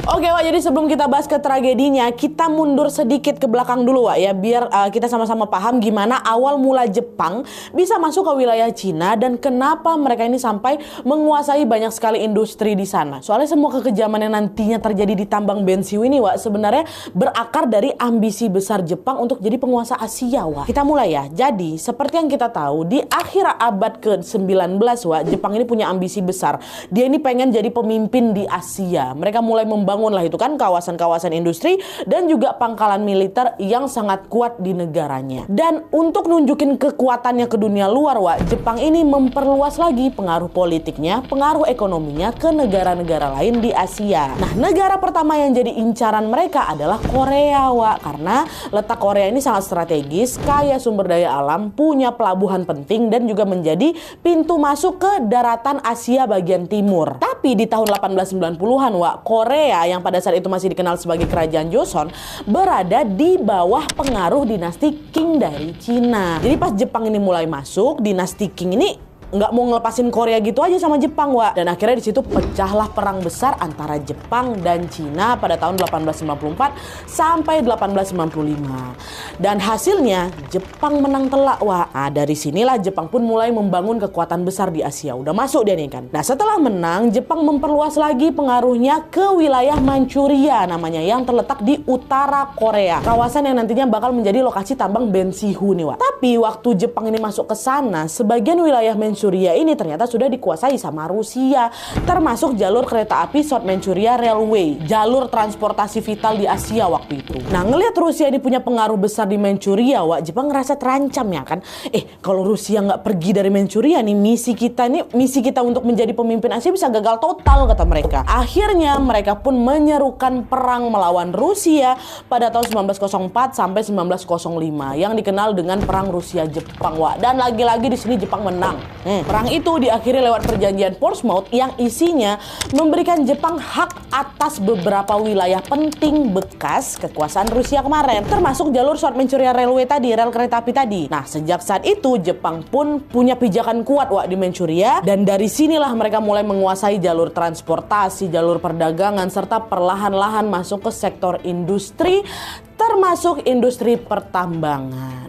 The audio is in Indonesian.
Oke Wak, jadi sebelum kita bahas ke tragedinya, kita mundur sedikit ke belakang dulu Wak ya, biar kita sama-sama paham gimana awal mula Jepang bisa masuk ke wilayah Cina dan kenapa mereka ini sampai menguasai banyak sekali industri di sana. Soalnya semua kekejaman yang nantinya terjadi di tambang bensiu ini Wak, sebenarnya berakar dari ambisi besar Jepang untuk jadi penguasa Asia Wak. Kita mulai ya. Jadi seperti yang kita tahu, di akhir abad ke-19 Wak, Jepang ini punya ambisi besar. Dia ini pengen jadi pemimpin di Asia. Mereka mulai membangun lah itu kan kawasan-kawasan industri dan juga pangkalan militer yang sangat kuat di negaranya. Dan untuk nunjukin kekuatannya ke dunia luar Wak, Jepang ini memperluas lagi pengaruh politiknya, pengaruh ekonominya ke negara-negara lain di Asia. Nah, negara pertama yang jadi incaran mereka adalah Korea Wak, karena letak Korea ini sangat strategis, kaya sumber daya alam, punya pelabuhan penting dan juga menjadi pintu masuk ke daratan Asia bagian timur. Tapi di tahun 1890-an Wak, Korea yang pada saat itu masih dikenal sebagai kerajaan Joseon berada di bawah pengaruh dinasti Qing dari Cina. Jadi pas Jepang ini mulai masuk, dinasti Qing ini nggak mau ngelepasin Korea gitu aja sama Jepang Wak. Dan akhirnya di situ pecahlah perang besar antara Jepang dan Cina pada tahun 1894 sampai 1895. Dan hasilnya Jepang menang telak Wak. Nah, dari sinilah Jepang pun mulai membangun kekuatan besar di Asia. Udah masuk dia nih kan. Nah, setelah menang, Jepang memperluas lagi pengaruhnya ke wilayah Manchuria namanya, yang terletak di utara Korea. Kawasan yang nantinya bakal menjadi lokasi tambang bensiu nih Wak. Tapi waktu Jepang ini masuk ke sana, sebagian wilayah Manchuria ini ternyata sudah dikuasai sama Rusia, termasuk jalur kereta api South Manchuria Railway, jalur transportasi vital di Asia waktu itu. Nah, ngelihat Rusia ini punya pengaruh besar di Manchuria Wak, Jepang ngerasa terancam ya kan. Kalau Rusia nggak pergi dari Manchuria nih, misi kita untuk menjadi pemimpin Asia bisa gagal total kata mereka. Akhirnya mereka pun menyerukan perang melawan Rusia pada tahun 1904 sampai 1905 yang dikenal dengan Perang Rusia-Jepang Wak. Dan lagi-lagi di sini Jepang menang. Perang itu diakhiri lewat perjanjian Portsmouth yang isinya memberikan Jepang hak atas beberapa wilayah penting bekas kekuasaan Rusia kemarin, termasuk jalur South Manchuria Railway tadi, rel kereta api tadi. Nah, sejak saat itu Jepang pun punya pijakan kuat Wak di Manchuria, dan dari sinilah mereka mulai menguasai jalur transportasi, jalur perdagangan, serta perlahan-lahan masuk ke sektor industri, termasuk industri pertambangan.